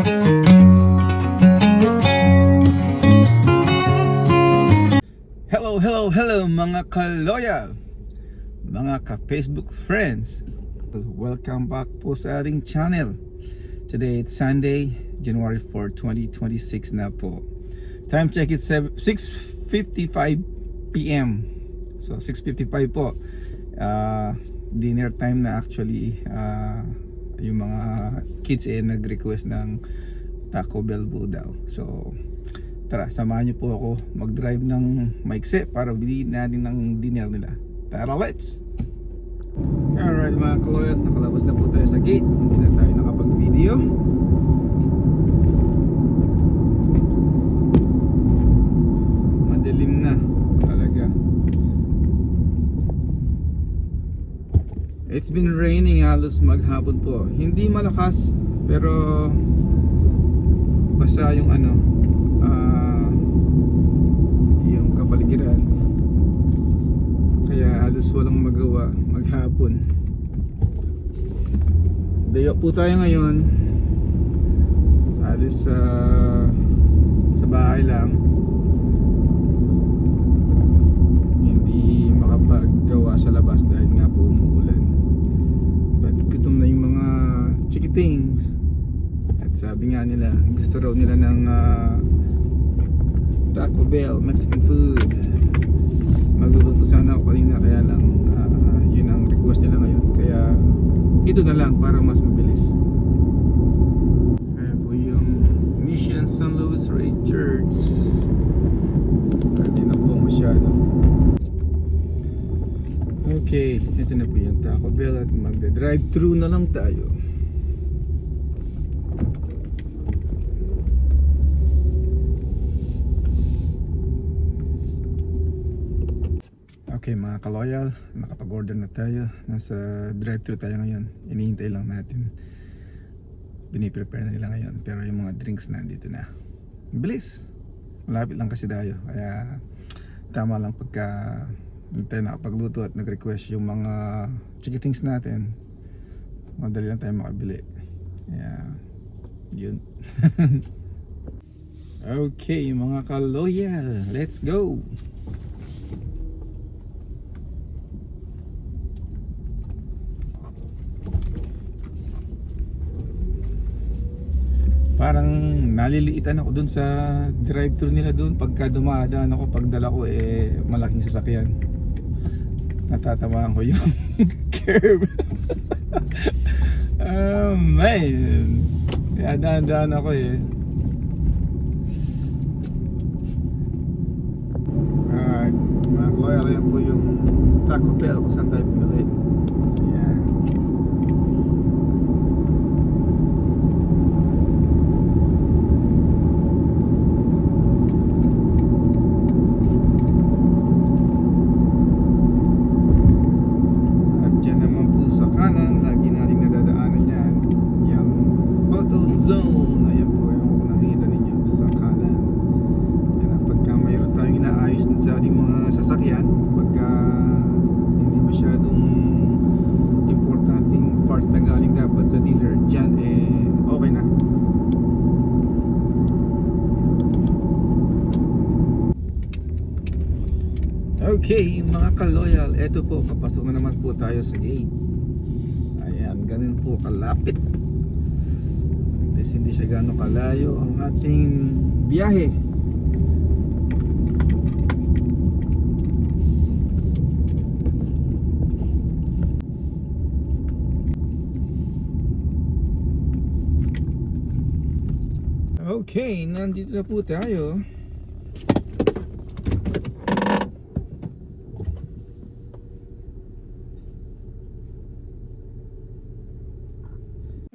Hello mga ka-loyal, mga ka-Facebook friends. Welcome back po sa ating channel. Today it's Sunday, January 4, 2026 na po. Time check is 6:55 PM. So 6:55 po. Dinner time na actually. Yung mga kids nag-request ng Taco Bell po daw. So tara, samahan niyo po ako mag-drive ng maikse para bilhin natin ng dinner nila. Tara, let's! Alright mga ka-loyal, nakalabas na po tayo sa gate. Hindi na tayo nakapag-video. Madilim na talaga. It's been raining halos maghapon po. Hindi malakas pero basa yung yung kapaligiran, kaya halos walang magawa maghapon. Dayo po tayo ngayon, halos sa bahay lang, hindi makapaggawa sa labas dahil nga po umuulan. But gutom na yung mga chikitings. At sabi nga nila, gusto raw nila ng Taco Bell, Mexican food. Magluluto sana ako kanina, kaya lang yun ang request nila ngayon. Kaya ito na lang para mas mabilis. Ayan po yung Mission San Luis Rey Church. Hindi na po masyado. Okay, ito na po yung Taco Bell at magda-drive-thru na lang tayo. Okay mga ka-loyal, nakapag-order na tayo. Nasa drive-thru tayo ngayon. Inihintay lang natin. Biniprepare na nila ngayon. Pero yung mga drinks nandito na. Bilis. Malapit lang kasi tayo. Kaya tama lang pagka tayo nakapagluto at nag-request yung mga chikitings natin. Madali lang tayo makabili. Kaya yun. Okay mga ka-loyal, let's go! Parang naliliitan ako dun sa drive-thru nila dun. Pagka dumadaan ako, pagdala ko malaking sasakyan. Natatamaan ko yung curve. Oh man, kaya daan ako Alright mga ka-loyal, ayan po yung Taco Bell kung saan tayo pumili. Ayan. Zone. Ayan po yung kung nakikita ninyo sa kanan. Kaya pagka mayroon tayong inaayos sa ating mga sasakyan, pagka hindi masyadong importanteng parts na galing dapat sa dealer, dyan okay na. Okay mga ka-loyal, eto po, papasok na naman po tayo sa gate. Ayan, ganun po kalapit. Hindi siya gano'ng kalayo ang ating biyahe. Okay, nandito na po tayo.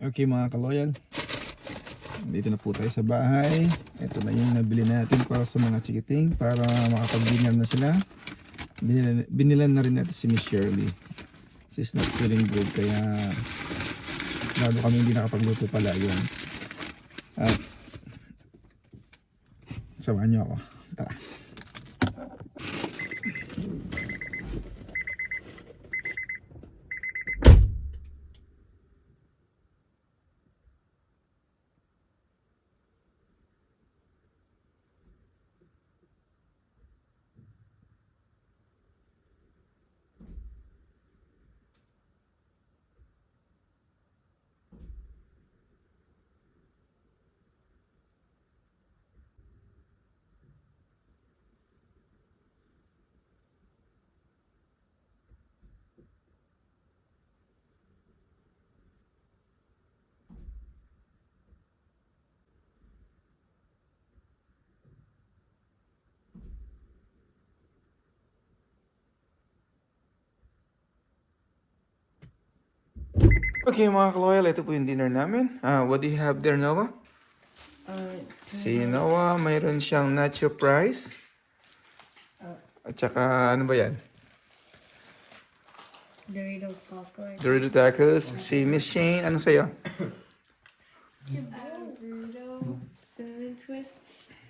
Okay mga ka-loyal, dito na po tayo sa bahay. Ito na yung nabili natin para sa mga chikiting, para makapag-dinner na sila. Binilan na rin natin si Miss Shirley. She's not feeling good, kaya lalo kami hindi nakapagluto pala yun. At samahan nyo ako. Tara. Okay mga kaloyal, ito po yung dinner namin. What do you have there, Noah? Si Noah, mayroon siyang nacho fries. At saka, ano ba yan? Dorito tacos. Dorito tacos. Si Miss Shane, ano sa'yo? Burrito, cinnamon twist,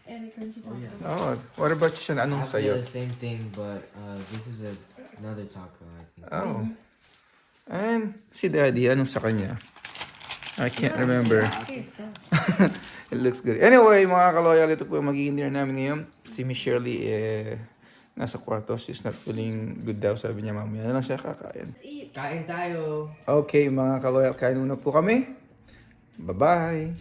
and a crunchy taco. Oh, what about you, Sean? Anong I sa'yo? the same thing, but this is another taco, I think. Oh. And si Daddy, anong sa kanya? I can't remember. It looks good. Anyway, mga kaloyal, ito po yung magiging dinner namin ngayon. Si Miss Shirley, nasa kwarto. She's not feeling good daw, sabi niya mamaya na lang siya kakain. Kain tayo! Okay, mga kaloyal, kain muna po kami. Bye-bye!